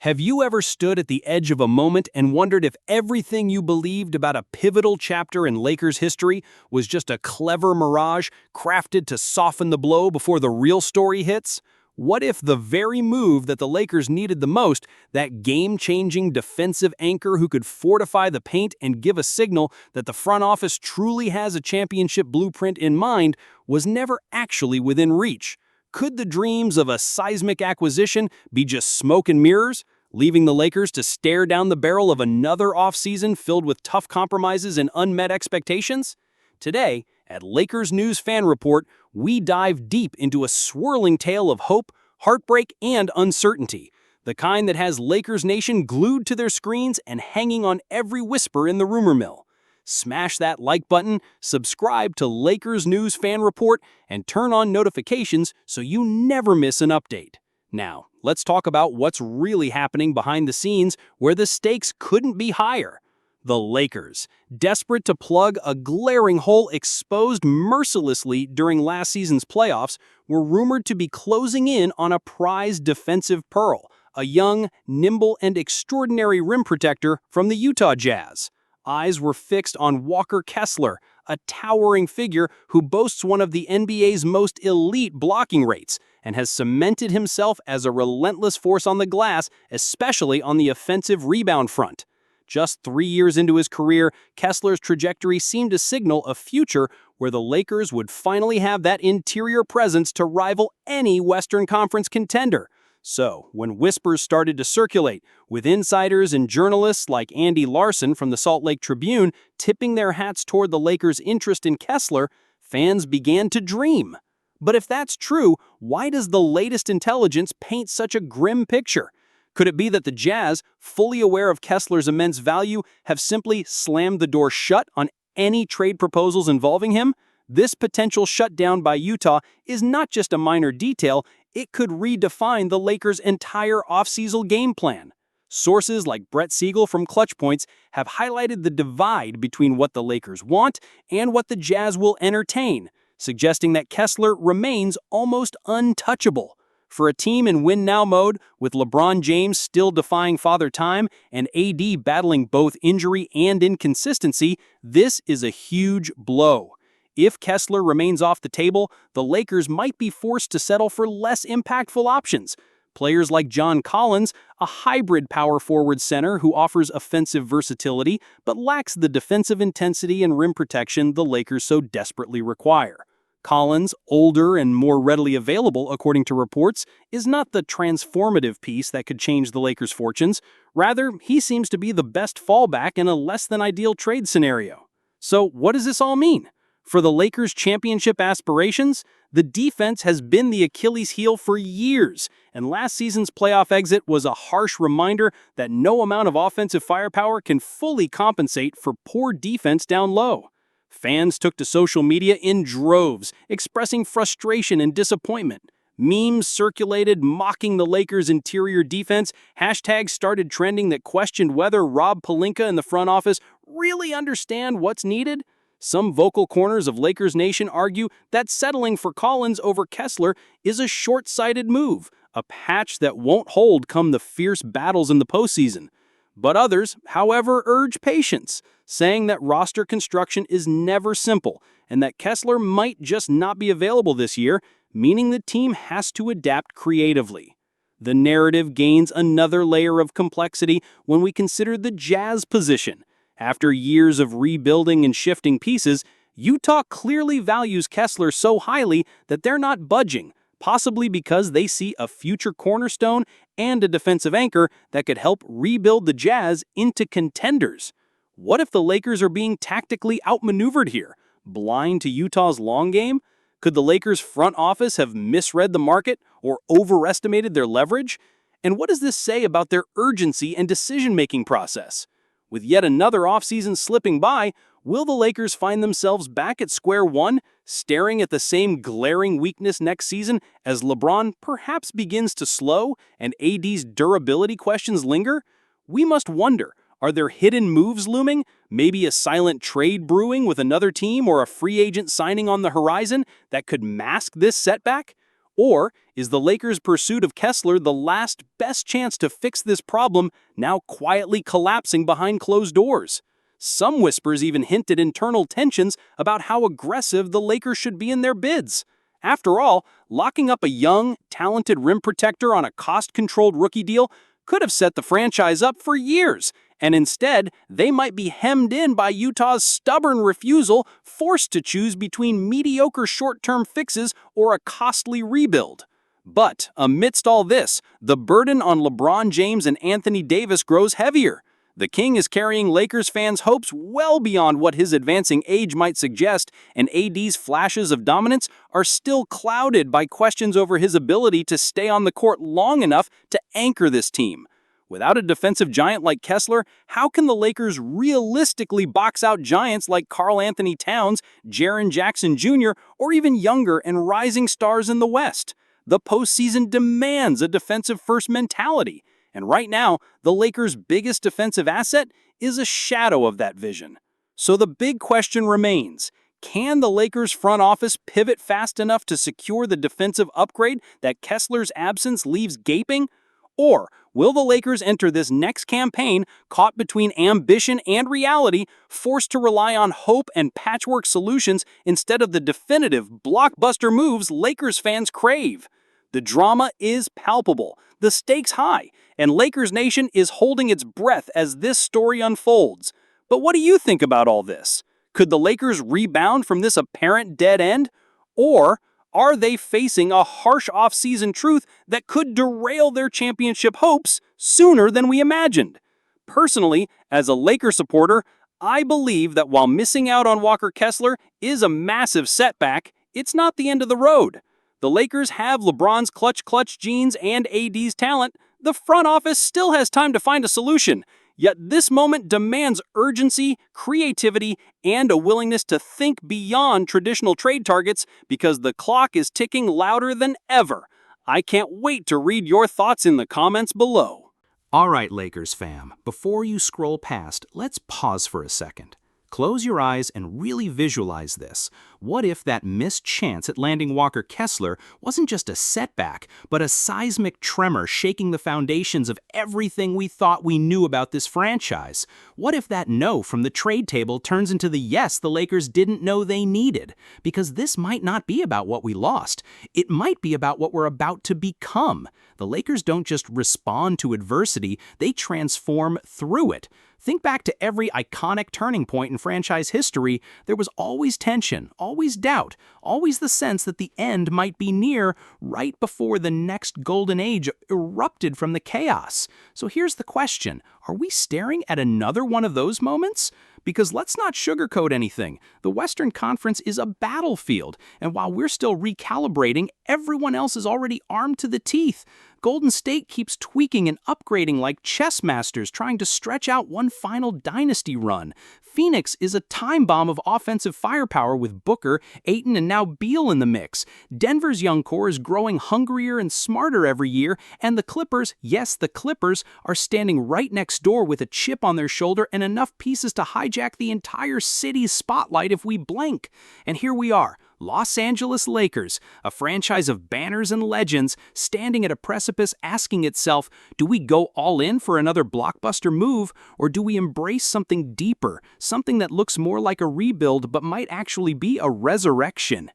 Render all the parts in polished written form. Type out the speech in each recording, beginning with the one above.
Have you ever stood at the edge of a moment and wondered if everything you believed about a pivotal chapter in Lakers history was just a clever mirage crafted to soften the blow before the real story hits? What if the very move that the Lakers needed the most, that game-changing defensive anchor who could fortify the paint and give a signal that the front office truly has a championship blueprint in mind, was never actually within reach? Could the dreams of a seismic acquisition be just smoke and mirrors, leaving the Lakers to stare down the barrel of another offseason filled with tough compromises and unmet expectations? Today, at Lakers News Fan Report, we dive deep into a swirling tale of hope, heartbreak, and uncertainty, the kind that has Lakers Nation glued to their screens and hanging on every whisper in the rumor mill. Smash that like button, subscribe to Lakers News Fan Report, and turn on notifications so you never miss an update. Now, let's talk about what's really happening behind the scenes where the stakes couldn't be higher. The Lakers, desperate to plug a glaring hole exposed mercilessly during last season's playoffs, were rumored to be closing in on a prized defensive pearl, a young, nimble, and extraordinary rim protector from the Utah Jazz. Eyes were fixed on Walker Kessler, a towering figure who boasts one of the NBA's most elite blocking rates and has cemented himself as a relentless force on the glass, especially on the offensive rebound front. Just 3 years into his career, Kessler's trajectory seemed to signal a future where the Lakers would finally have that interior presence to rival any Western Conference contender. So, when whispers started to circulate, with insiders and journalists like Andy Larson from the Salt Lake Tribune tipping their hats toward the Lakers' interest in Kessler, fans began to dream. But if that's true, why does the latest intelligence paint such a grim picture? Could it be that the Jazz, fully aware of Kessler's immense value, have simply slammed the door shut on any trade proposals involving him? This potential shutdown by Utah is not just a minor detail, it could redefine the Lakers' entire offseason game plan. Sources like Brett Siegel from Clutch Points have highlighted the divide between what the Lakers want and what the Jazz will entertain, suggesting that Kessler remains almost untouchable. For a team in win-now mode, with LeBron James still defying Father Time and AD battling both injury and inconsistency, this is a huge blow. If Kessler remains off the table, the Lakers might be forced to settle for less impactful options. Players like John Collins, a hybrid power forward center who offers offensive versatility but lacks the defensive intensity and rim protection the Lakers so desperately require. Collins, older and more readily available according to reports, is not the transformative piece that could change the Lakers' fortunes. Rather, he seems to be the best fallback in a less-than-ideal trade scenario. So what does this all mean? For the Lakers' championship aspirations, the defense has been the Achilles heel for years, and last season's playoff exit was a harsh reminder that no amount of offensive firepower can fully compensate for poor defense down low. Fans took to social media in droves, expressing frustration and disappointment. Memes circulated mocking the Lakers' interior defense, hashtags started trending that questioned whether Rob Pelinka and the front office really understand what's needed. Some vocal corners of Lakers Nation argue that settling for Collins over Kessler is a short-sighted move, a patch that won't hold come the fierce battles in the postseason. But others, however, urge patience, saying that roster construction is never simple and that Kessler might just not be available this year, meaning the team has to adapt creatively. The narrative gains another layer of complexity when we consider the Jazz position. After years of rebuilding and shifting pieces, Utah clearly values Kessler so highly that they're not budging, possibly because they see a future cornerstone and a defensive anchor that could help rebuild the Jazz into contenders. What if the Lakers are being tactically outmaneuvered here, blind to Utah's long game? Could the Lakers' front office have misread the market or overestimated their leverage? And what does this say about their urgency and decision-making process? With yet another offseason slipping by, will the Lakers find themselves back at square one, staring at the same glaring weakness next season as LeBron perhaps begins to slow and AD's durability questions linger? We must wonder, are there hidden moves looming? Maybe a silent trade brewing with another team or a free agent signing on the horizon that could mask this setback? Or is the Lakers' pursuit of Kessler the last best chance to fix this problem, now quietly collapsing behind closed doors? Some whispers even hint at internal tensions about how aggressive the Lakers should be in their bids. After all, locking up a young, talented rim protector on a cost-controlled rookie deal could have set the franchise up for years, and instead, they might be hemmed in by Utah's stubborn refusal, forced to choose between mediocre short-term fixes or a costly rebuild. But amidst all this, the burden on LeBron James and Anthony Davis grows heavier. The King is carrying Lakers fans' hopes well beyond what his advancing age might suggest, and AD's flashes of dominance are still clouded by questions over his ability to stay on the court long enough to anchor this team. Without a defensive giant like Kessler, how can the Lakers realistically box out giants like Karl Anthony Towns, Jaren Jackson Jr., or even younger and rising stars in the West? The postseason demands a defensive-first mentality. And right now, the Lakers' biggest defensive asset is a shadow of that vision. So the big question remains, can the Lakers front office pivot fast enough to secure the defensive upgrade that Kessler's absence leaves gaping? Or will the Lakers enter this next campaign caught between ambition and reality, forced to rely on hope and patchwork solutions instead of the definitive blockbuster moves Lakers fans crave? The drama is palpable, the stakes high, and Lakers Nation is holding its breath as this story unfolds. But what do you think about all this? Could the Lakers rebound from this apparent dead end? Or are they facing a harsh offseason truth that could derail their championship hopes sooner than we imagined? Personally, as a Lakers supporter, I believe that while missing out on Walker Kessler is a massive setback, it's not the end of the road. The Lakers have LeBron's clutch genes and AD's talent. The front office still has time to find a solution. Yet this moment demands urgency, creativity, and a willingness to think beyond traditional trade targets because the clock is ticking louder than ever. I can't wait to read your thoughts in the comments below. All right, Lakers fam, before you scroll past, let's pause for a second. Close your eyes and really visualize this. What if that missed chance at landing Walker Kessler wasn't just a setback, but a seismic tremor shaking the foundations of everything we thought we knew about this franchise? What if that no from the trade table turns into the yes the Lakers didn't know they needed? Because this might not be about what we lost. It might be about what we're about to become. The Lakers don't just respond to adversity, they transform through it. Think back to every iconic turning point in franchise history. There was always tension, always doubt, always the sense that the end might be near right before the next golden age erupted from the chaos. So here's the question. Are we staring at another one of those moments? Because let's not sugarcoat anything. The Western Conference is a battlefield, and while we're still recalibrating, everyone else is already armed to the teeth. Golden State keeps tweaking and upgrading like chess masters trying to stretch out one final dynasty run. Phoenix is a time bomb of offensive firepower with Booker, Ayton, and now Beal in the mix. Denver's young core is growing hungrier and smarter every year, and the Clippers, yes, the Clippers, are standing right next door with a chip on their shoulder and enough pieces to hijack the entire city's spotlight if we blink. And here we are, Los Angeles Lakers, a franchise of banners and legends, standing at a precipice asking itself, do we go all in for another blockbuster move, or do we embrace something deeper, something that looks more like a rebuild but might actually be a resurrection?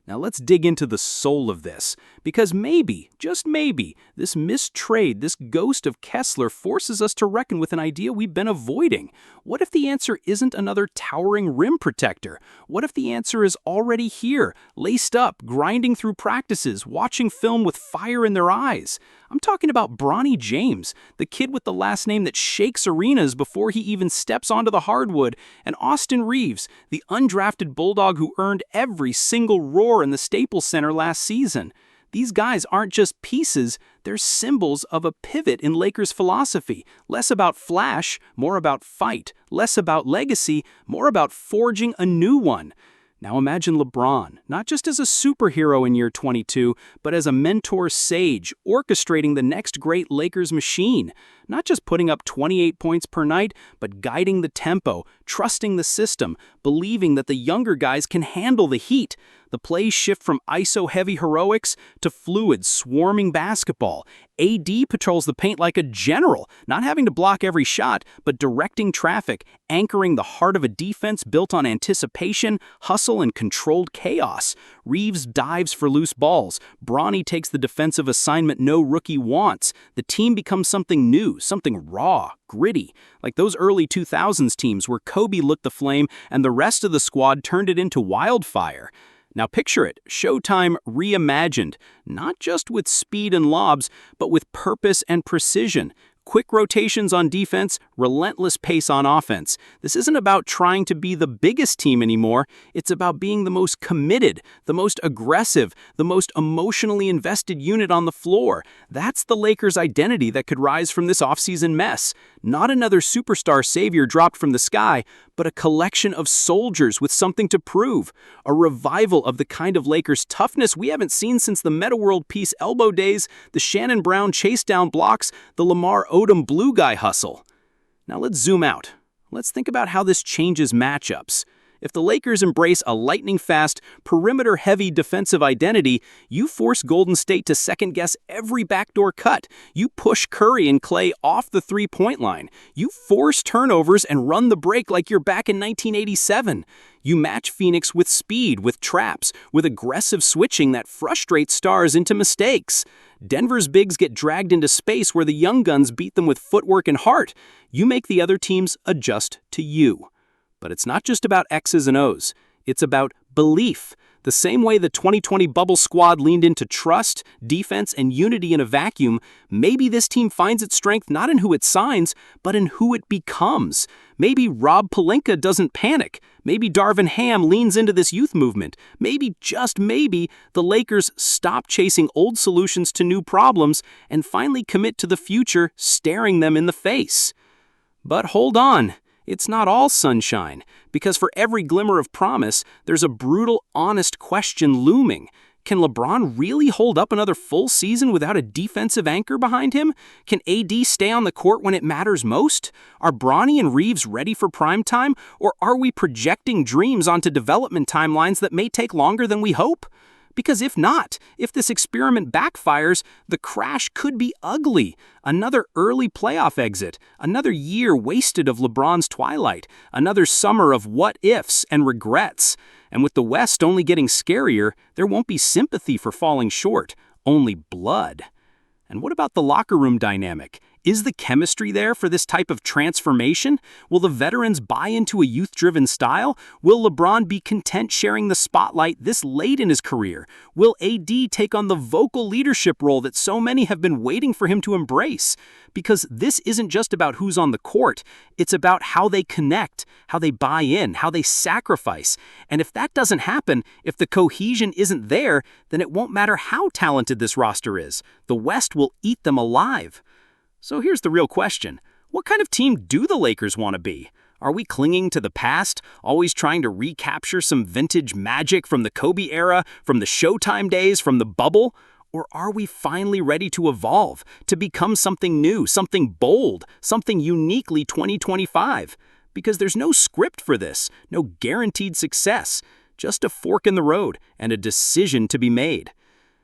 Now let's dig into the soul of this, because maybe, just maybe, this missed trade, this ghost of Kessler forces us to reckon with an idea we've been avoiding. What if the answer isn't another towering rim protector? What if the answer is already here, laced up, grinding through practices, watching film with fire in their eyes? I'm talking about Bronny James, the kid with the last name that shakes arenas before he even steps onto the hardwood, and Austin Reeves, the undrafted Bulldog who earned every single roar in the Staples Center last season. These guys aren't just pieces, they're symbols of a pivot in Lakers philosophy. Less about flash, more about fight. Less about legacy, more about forging a new one. Now imagine LeBron, not just as a superhero in year 22, but as a mentor sage, orchestrating the next great Lakers machine. Not just putting up 28 points per night, but guiding the tempo, trusting the system, believing that the younger guys can handle the heat. The plays shift from ISO-heavy heroics to fluid, swarming basketball. AD patrols the paint like a general, not having to block every shot, but directing traffic, anchoring the heart of a defense built on anticipation, hustle, and controlled chaos. Reeves dives for loose balls. Bronny takes the defensive assignment no rookie wants. The team becomes something new, something raw, gritty, like those early 2000s teams where Kobe lit the flame and the rest of the squad turned it into wildfire. Now picture it, Showtime reimagined, not just with speed and lobs, but with purpose and precision. Quick rotations on defense, relentless pace on offense. This isn't about trying to be the biggest team anymore. It's about being the most committed, the most aggressive, the most emotionally invested unit on the floor. That's the Lakers' identity that could rise from this offseason mess. Not another superstar savior dropped from the sky, but a collection of soldiers with something to prove. A revival of the kind of Lakers toughness we haven't seen since the Meta World Peace elbow days, the Shannon Brown chase down blocks, the Lamar Odom blue guy hustle. Now let's zoom out. Let's think about how this changes matchups. If the Lakers embrace a lightning-fast, perimeter-heavy defensive identity, you force Golden State to second-guess every backdoor cut. You push Curry and Clay off the three-point line. You force turnovers and run the break like you're back in 1987. You match Phoenix with speed, with traps, with aggressive switching that frustrates stars into mistakes. Denver's bigs get dragged into space where the young guns beat them with footwork and heart. You make the other teams adjust to you. But it's not just about X's and O's. It's about belief. The same way the 2020 bubble squad leaned into trust, defense, and unity in a vacuum, maybe this team finds its strength not in who it signs, but in who it becomes. Maybe Rob Pelinka doesn't panic. Maybe Darvin Ham leans into this youth movement. Maybe, just maybe, the Lakers stop chasing old solutions to new problems and finally commit to the future, staring them in the face. But hold on. It's not all sunshine, because for every glimmer of promise, there's a brutal, honest question looming. Can LeBron really hold up another full season without a defensive anchor behind him? Can AD stay on the court when it matters most? Are Bronny and Reeves ready for prime time, or are we projecting dreams onto development timelines that may take longer than we hope? Because if not, if this experiment backfires, the crash could be ugly. Another early playoff exit, another year wasted of LeBron's twilight, another summer of what-ifs and regrets. And with the West only getting scarier, there won't be sympathy for falling short, only blood. And what about the locker room dynamic? Is the chemistry there for this type of transformation? Will the veterans buy into a youth-driven style? Will LeBron be content sharing the spotlight this late in his career? Will AD take on the vocal leadership role that so many have been waiting for him to embrace? Because this isn't just about who's on the court. It's about how they connect, how they buy in, how they sacrifice. And if that doesn't happen, if the cohesion isn't there, then it won't matter how talented this roster is. The West will eat them alive. So here's the real question. What kind of team do the Lakers want to be? Are we clinging to the past, always trying to recapture some vintage magic from the Kobe era, from the Showtime days, from the bubble? Or are we finally ready to evolve, to become something new, something bold, something uniquely 2025? Because there's no script for this, no guaranteed success, just a fork in the road and a decision to be made.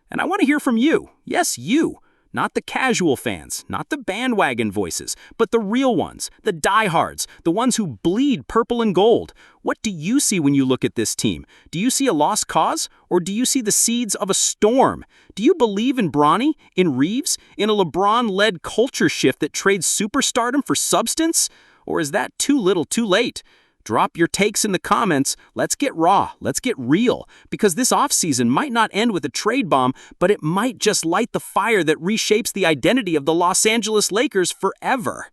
And I want to hear from you. Yes, you. Not the casual fans, not the bandwagon voices, but the real ones, the diehards, the ones who bleed purple and gold. What do you see when you look at this team? Do you see a lost cause, or do you see the seeds of a storm? Do you believe in Bronny, in Reeves, in a LeBron-led culture shift that trades superstardom for substance? Or is that too little too late? Drop your takes in the comments. Let's get raw. Let's get real. Because this offseason might not end with a trade bomb, but it might just light the fire that reshapes the identity of the Los Angeles Lakers forever.